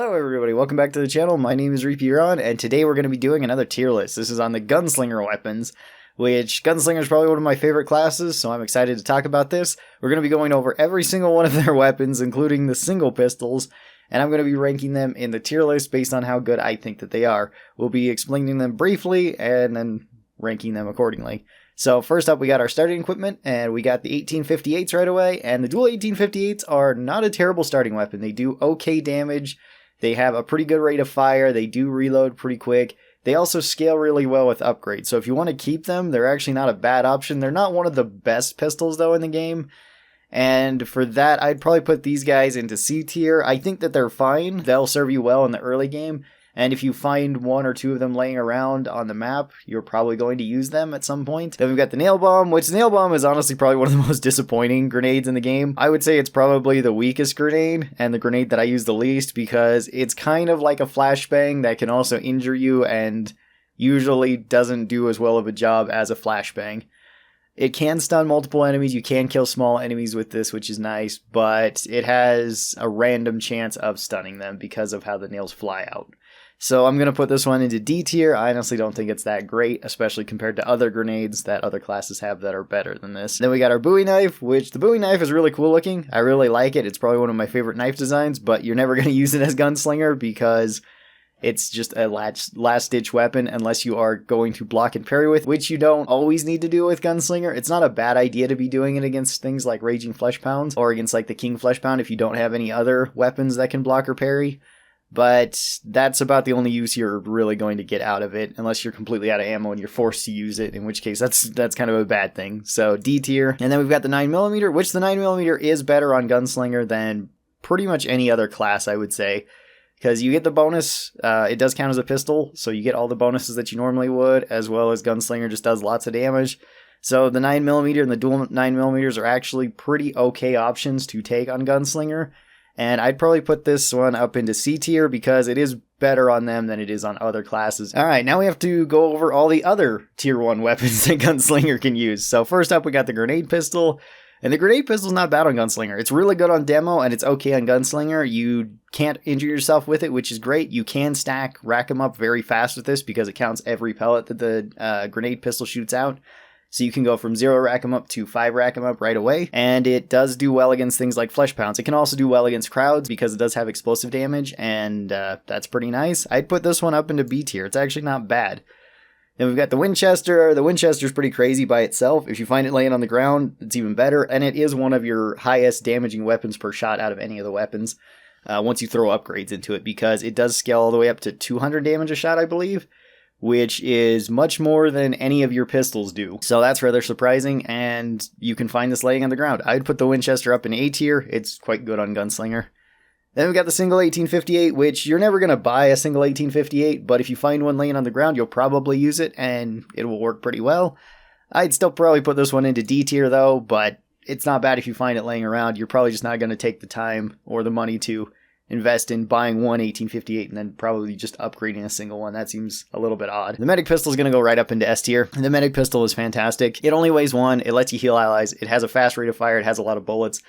Hello everybody, welcome back to the channel. My name is Piranha, and today we're going to be doing another tier list. This is on the Gunslinger weapons, which Gunslinger is probably one of my favorite classes, so I'm excited to talk about this. We're going to be going over every single one of their weapons, including the single pistols, and I'm going to be ranking them in the tier list based on how good I think that they are. We'll be explaining them briefly, and then ranking them accordingly. So first up, we got our starting equipment, and we got the 1858s right away, and the dual 1858s are not a terrible starting weapon. They do okay damage. They have a pretty good rate of fire. They do reload pretty quick. They also scale really well with upgrades. So if you want to keep them, they're actually not a bad option. They're not one of the best pistols, though, in the game. And for that, I'd probably put these guys into C tier. I think that they're fine. They'll serve you well in the early game. And if you find one or two of them laying around on the map, you're probably going to use them at some point. Then we've got the nail bomb, which the nail bomb is honestly probably one of the most disappointing grenades in the game. I would say it's probably the weakest grenade, and the grenade that I use the least, because it's kind of like a flashbang that can also injure you and usually doesn't do as well of a job as a flashbang. It can stun multiple enemies, you can kill small enemies with this, which is nice, but it has a random chance of stunning them because of how the nails fly out. So I'm going to put this one into D tier. I honestly don't think it's that great, especially compared to other grenades that other classes have that are better than this. Then we got our Bowie knife, which the Bowie knife is really cool looking. I really like it. It's probably one of my favorite knife designs, but you're never going to use it as Gunslinger because it's just a last-ditch weapon unless you are going to block and parry with, which you don't always need to do with Gunslinger. It's not a bad idea to be doing it against things like Raging Flesh Pounds or against like the King Flesh Pound if you don't have any other weapons that can block or parry. But that's about the only use you're really going to get out of it, unless you're completely out of ammo and you're forced to use it, in which case that's kind of a bad thing. So D tier. And then we've got the 9mm, which the 9mm is better on Gunslinger than pretty much any other class, I would say. Because you get the bonus, it does count as a pistol, so you get all the bonuses that you normally would, as well as Gunslinger just does lots of damage. So the 9mm and the dual 9mm are actually pretty okay options to take on Gunslinger. And I'd probably put this one up into C tier because it is better on them than it is on other classes. Alright, now we have to go over all the other tier 1 weapons that Gunslinger can use. So first up, we got the grenade pistol. And the grenade pistol's not bad on Gunslinger. It's really good on demo, and it's okay on Gunslinger. You can't injure yourself with it, which is great. You can rack 'em up very fast with this because it counts every pellet that the grenade pistol shoots out. So you can go from 0 rack 'em up to 5 rack 'em up right away. And it does do well against things like Flesh Pounds. It can also do well against crowds because it does have explosive damage, and that's pretty nice. I'd put this one up into B tier. It's actually not bad. Then we've got the Winchester. The Winchester's pretty crazy by itself. If you find it laying on the ground, it's even better. And it is one of your highest damaging weapons per shot out of any of the weapons once you throw upgrades into it, because it does scale all the way up to 200 damage a shot, I believe, which is much more than any of your pistols do. So that's rather surprising, and you can find this laying on the ground. I'd put the Winchester up in A tier. It's quite good on Gunslinger. Then we got the single 1858, which you're never going to buy a single 1858, but if you find one laying on the ground, you'll probably use it, and it will work pretty well. I'd still probably put this one into D tier, though, but it's not bad if you find it laying around. You're probably just not going to take the time or the money to invest in buying one 1858 and then probably just upgrading a single one. That seems a little bit odd. The medic pistol is going to go right up into S tier. The medic pistol is fantastic. It only weighs 1. It lets you heal allies. It has a fast rate of fire. It has a lot of bullets.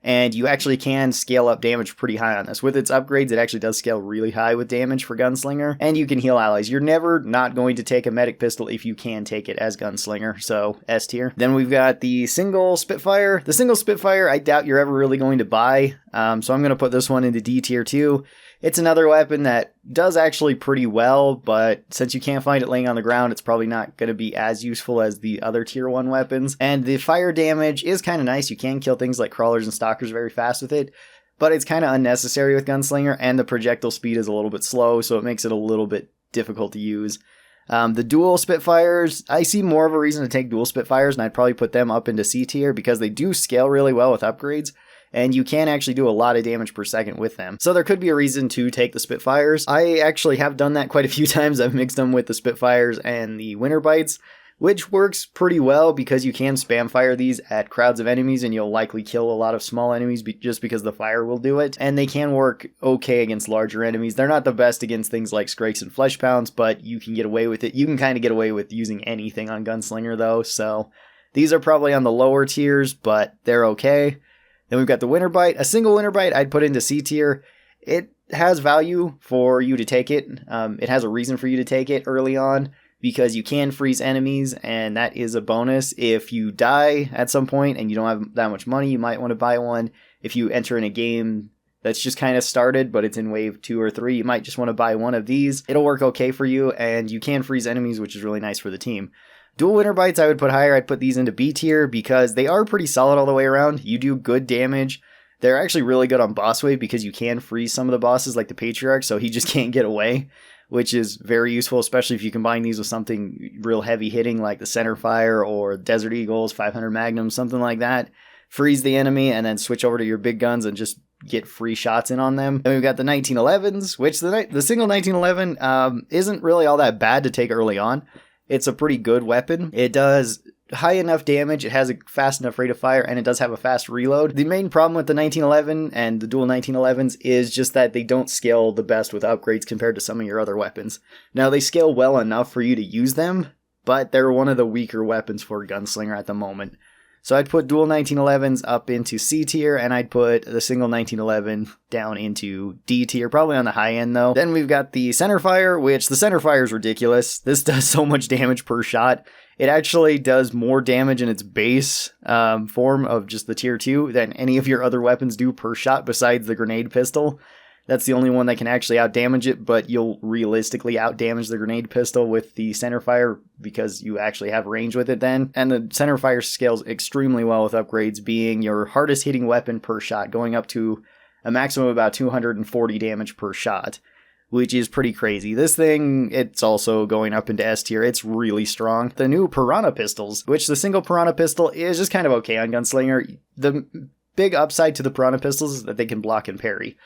And you actually can scale up damage pretty high on this. With its upgrades, it actually does scale really high with damage for Gunslinger. And you can heal allies. You're never not going to take a medic pistol if you can take it as Gunslinger. So S tier. Then we've got the single Spitfire. The single Spitfire, I doubt you're ever really going to buy. So I'm going to put this one into D tier too. It's another weapon that does actually pretty well, but since you can't find it laying on the ground, it's probably not going to be as useful as the other tier 1 weapons. And the fire damage is kind of nice. You can kill things like crawlers and stalkers very fast with it, but it's kind of unnecessary with Gunslinger, and the projectile speed is a little bit slow, so it makes it a little bit difficult to use. The dual Spitfires, I see more of a reason to take dual Spitfires, and I'd probably put them up into C tier because they do scale really well with upgrades. And you can actually do a lot of damage per second with them. So there could be a reason to take the Spitfires. I actually have done that quite a few times. I've mixed them with the Spitfires and the Winter Bites, which works pretty well because you can spam fire these at crowds of enemies and you'll likely kill a lot of small enemies just because the fire will do it. And they can work okay against larger enemies. They're not the best against things like Skrakes and Flesh Pounds, but you can get away with it. You can kind of get away with using anything on Gunslinger though, so these are probably on the lower tiers, but they're okay. Then we've got the Winter Bite. A single Winter Bite I'd put into C tier. It has value for you to take it. It has a reason for you to take it early on because you can freeze enemies, and that is a bonus. If you die at some point and you don't have that much money, you might want to buy one. If you enter in a game that's just kind of started, but it's in wave 2 or 3, you might just want to buy one of these. It'll work okay for you, and you can freeze enemies, which is really nice for the team. Dual winter bites I would put higher. I'd put these into B tier because they are pretty solid all the way around. You do good damage. They're actually really good on boss wave because you can freeze some of the bosses like the Patriarch, so he just can't get away, which is very useful, especially if you combine these with something real heavy hitting like the Centerfire or Desert Eagles, 500 Magnums, something like that. Freeze the enemy and then switch over to your big guns and just get free shots in on them. Then we've got the 1911s, which the single 1911 isn't really all that bad to take early on. It's a pretty good weapon. It does high enough damage, it has a fast enough rate of fire, and it does have a fast reload. The main problem with the 1911 and the dual 1911s is just that they don't scale the best with upgrades compared to some of your other weapons. Now, they scale well enough for you to use them, but they're one of the weaker weapons for Gunslinger at the moment. So I'd put dual 1911s up into C tier, and I'd put the single 1911 down into D tier, probably on the high end though. Then we've got the Centerfire, which the Centerfire is ridiculous. This does so much damage per shot. It actually does more damage in its base form of just the tier 2 than any of your other weapons do per shot besides the grenade pistol. That's the only one that can actually outdamage it, but you'll realistically outdamage the grenade pistol with the Centerfire because you actually have range with it then. And the Centerfire scales extremely well with upgrades, being your hardest hitting weapon per shot, going up to a maximum of about 240 damage per shot, which is pretty crazy. This thing, it's also going up into S tier. It's really strong. The new Piranha Pistols, which the single Piranha Pistol is just kind of okay on Gunslinger. The big upside to the Piranha Pistols is that they can block and parry,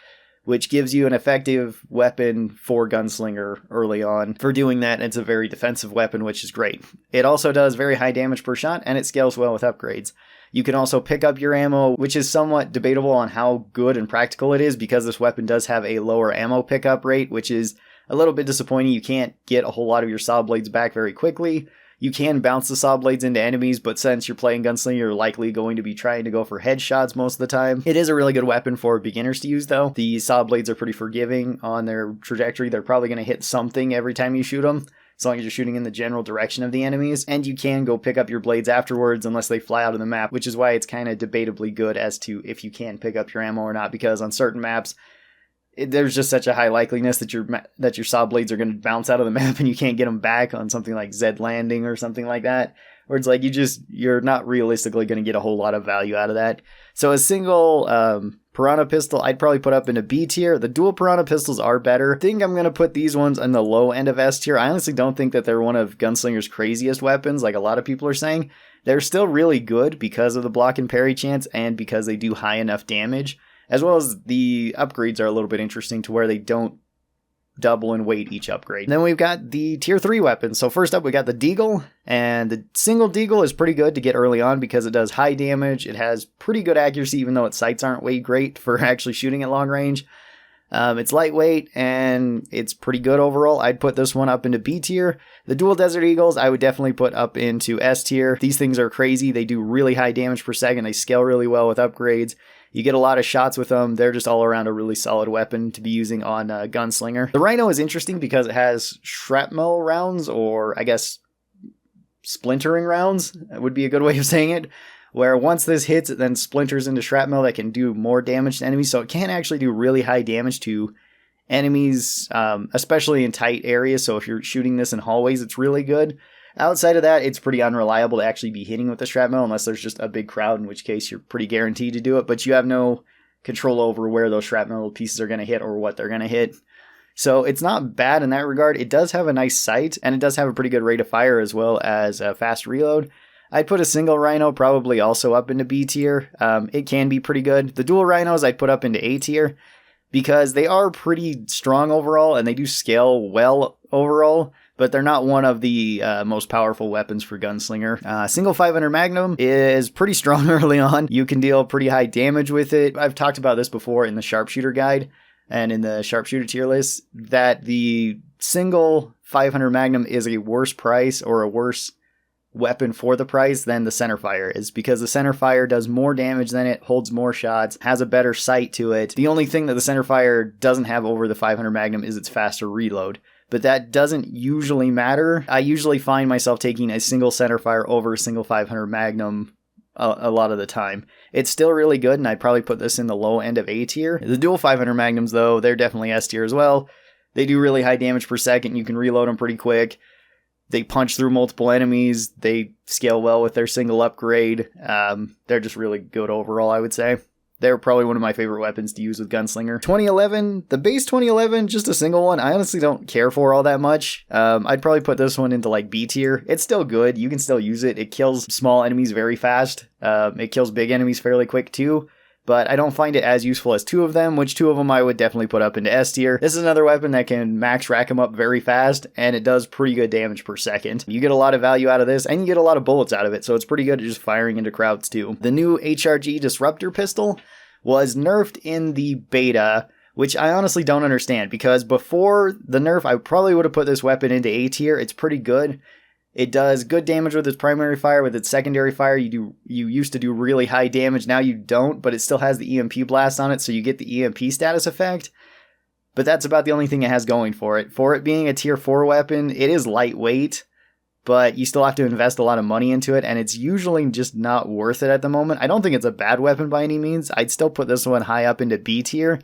which gives you an effective weapon for Gunslinger early on. For doing that, it's a very defensive weapon, which is great. It also does very high damage per shot, and it scales well with upgrades. You can also pick up your ammo, which is somewhat debatable on how good and practical it is, because this weapon does have a lower ammo pickup rate, which is a little bit disappointing. You can't get a whole lot of your saw blades back very quickly. You can bounce the saw blades into enemies, but since you're playing Gunslinger, you're likely going to be trying to go for headshots most of the time. It is a really good weapon for beginners to use, though. The saw blades are pretty forgiving on their trajectory. They're probably going to hit something every time you shoot them, as long as you're shooting in the general direction of the enemies. And you can go pick up your blades afterwards unless they fly out of the map, which is why it's kind of debatably good as to if you can pick up your ammo or not, because on certain maps, there's just such a high likeliness that your saw blades are going to bounce out of the map and you can't get them back on something like Zed Landing or something like that, where it's like you're not realistically going to get a whole lot of value out of that. So a single Piranha Pistol, I'd probably put up in a B tier. The dual Piranha Pistols are better. I think I'm going to put these ones on the low end of S tier. I honestly don't think that they're one of Gunslinger's craziest weapons, like a lot of people are saying. They're still really good because of the block and parry chance and because they do high enough damage, as well as the upgrades are a little bit interesting to where they don't double in weight each upgrade. Then we've got the tier 3 weapons. So first up, we got the Deagle, and the single Deagle is pretty good to get early on because it does high damage. It has pretty good accuracy, even though its sights aren't way great for actually shooting at long range. It's lightweight, and it's pretty good overall. I'd put this one up into B tier. The dual Desert Eagles, I would definitely put up into S tier. These things are crazy. They do really high damage per second. They scale really well with upgrades. You get a lot of shots with them. They're just all around a really solid weapon to be using on Gunslinger. The Rhino is interesting because it has shrapnel rounds, or I guess splintering rounds would be a good way of saying it, where once this hits, it then splinters into shrapnel that can do more damage to enemies. So it can actually do really high damage to enemies, especially in tight areas. So if you're shooting this in hallways, it's really good. Outside of that, it's pretty unreliable to actually be hitting with the shrapnel unless there's just a big crowd, in which case you're pretty guaranteed to do it, but you have no control over where those shrapnel pieces are going to hit or what they're going to hit. So it's not bad in that regard. It does have a nice sight, and it does have a pretty good rate of fire as well as a fast reload. I'd put a single Rhino probably also up into B tier. It can be pretty good. The dual Rhinos I'd put up into A tier because they are pretty strong overall, and they do scale well overall, but they're not one of the most powerful weapons for Gunslinger. Single 500 Magnum is pretty strong early on. You can deal pretty high damage with it. I've talked about this before in the Sharpshooter guide and in the Sharpshooter tier list, that the single 500 Magnum is a worse price or a worse weapon for the price than the centerfire is, because the centerfire does more damage than it, holds more shots, has a better sight to it. The only thing that the centerfire doesn't have over the 500 Magnum is its faster reload. But that doesn't usually matter. I usually find myself taking a single centerfire over a single 500 Magnum a lot of the time. It's still really good, and I'd probably put this in the low end of A tier. The dual 500 Magnums, though, they're definitely S tier as well. They do really high damage per second. You can reload them pretty quick. They punch through multiple enemies. They scale well with their single upgrade. They're just really good overall, I would say. They're probably one of my favorite weapons to use with Gunslinger. 2011, the base 2011, just a single one, I honestly don't care for all that much. I'd probably put this one into like B tier. It's still good. You can still use it. It kills small enemies very fast. It kills big enemies fairly quick too. But I don't find it as useful as two of them, which two of them I would definitely put up into S tier. This is another weapon that can max rack them up very fast, and it does pretty good damage per second. You get a lot of value out of this, and you get a lot of bullets out of it, so it's pretty good at just firing into crowds too. The new HRG Disruptor pistol was nerfed in the beta, which I honestly don't understand, because before the nerf, I probably would have put this weapon into A tier. It's pretty good. It does good damage with its primary fire. With its secondary fire, you used to do really high damage. Now you don't, but it still has the EMP blast on it, so you get the EMP status effect. But that's about the only thing it has going for it. For it being a tier 4 weapon, it is lightweight, but you still have to invest a lot of money into it, and it's usually just not worth it at the moment. I don't think it's a bad weapon by any means. I'd still put this one high up into B tier,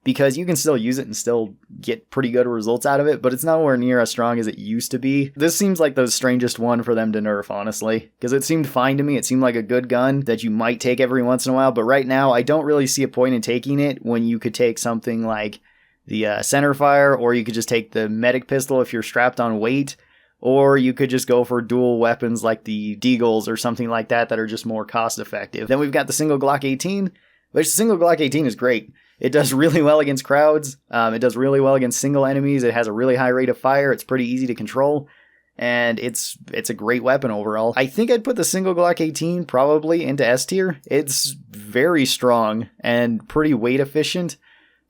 because you can still use it and still get pretty good results out of it, but it's nowhere near as strong as it used to be. This seems like the strangest one for them to nerf, honestly, because it seemed fine to me. It seemed like a good gun that you might take every once in a while, but right now I don't really see a point in taking it when you could take something like the centerfire, or you could just take the medic pistol if you're strapped on weight, or you could just go for dual weapons like the Deagles or something like that that are just more cost effective. Then we've got the single Glock 18, which the single Glock 18 is great. It does really well against crowds. It does really well against single enemies. It has a really high rate of fire. It's pretty easy to control. And it's a great weapon overall. I think I'd put the single Glock 18 probably into S tier. It's very strong and pretty weight efficient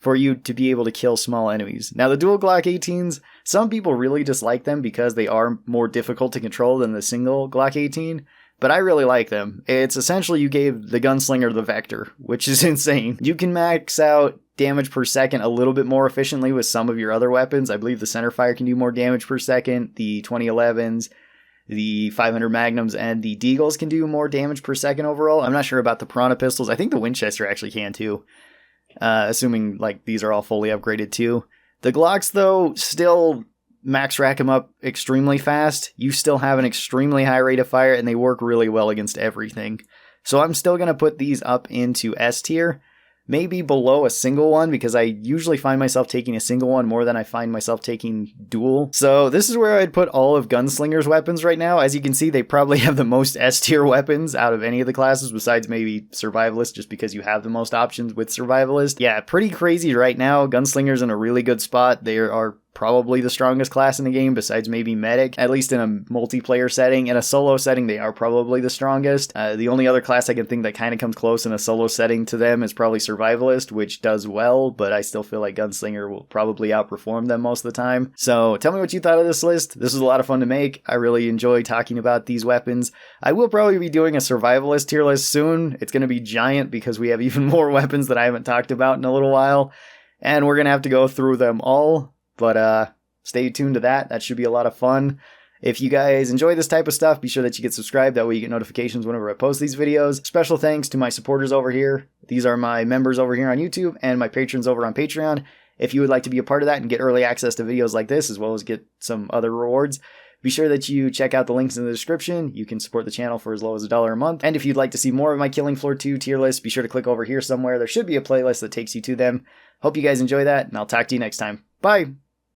for you to be able to kill small enemies. Now the dual Glock 18s, some people really dislike them because they are more difficult to control than the single Glock 18. But I really like them. It's essentially you gave the Gunslinger the Vector, which is insane. You can max out damage per second a little bit more efficiently with some of your other weapons. I believe the centerfire can do more damage per second. The 2011s, the 500 Magnums, and the Deagles can do more damage per second overall. I'm not sure about the Piranha Pistols. I think the Winchester actually can too. Assuming like these are all fully upgraded too. The Glocks though still max rack them up extremely fast. You still have an extremely high rate of fire, and they work really well against everything. So I'm still going to put these up into S tier, maybe below a single one, because I usually find myself taking a single one more than I find myself taking dual. So this is where I'd put all of Gunslinger's weapons right now. As you can see, they probably have the most S tier weapons out of any of the classes, besides maybe Survivalist, just because you have the most options with Survivalist. Yeah, pretty crazy right now. Gunslinger's in a really good spot. They are probably the strongest class in the game, besides maybe Medic, at least in a multiplayer setting. In a solo setting, they are probably the strongest. The only other class I can think that kind of comes close in a solo setting to them is probably Survivalist, which does well, but I still feel like Gunslinger will probably outperform them most of the time. So tell me what you thought of this list. This was a lot of fun to make. I really enjoy talking about these weapons. I will probably be doing a Survivalist tier list soon. It's going to be giant because we have even more weapons that I haven't talked about in a little while, and we're going to have to go through them all. But stay tuned to that. That should be a lot of fun. If you guys enjoy this type of stuff, be sure that you get subscribed. That way you get notifications whenever I post these videos. Special thanks to my supporters over here. These are my members over here on YouTube and my patrons over on Patreon. If you would like to be a part of that and get early access to videos like this, as well as get some other rewards, be sure that you check out the links in the description. You can support the channel for as low as $1 a month. And if you'd like to see more of my Killing Floor 2 tier lists, be sure to click over here somewhere. There should be a playlist that takes you to them. Hope you guys enjoy that, and I'll talk to you next time. Bye!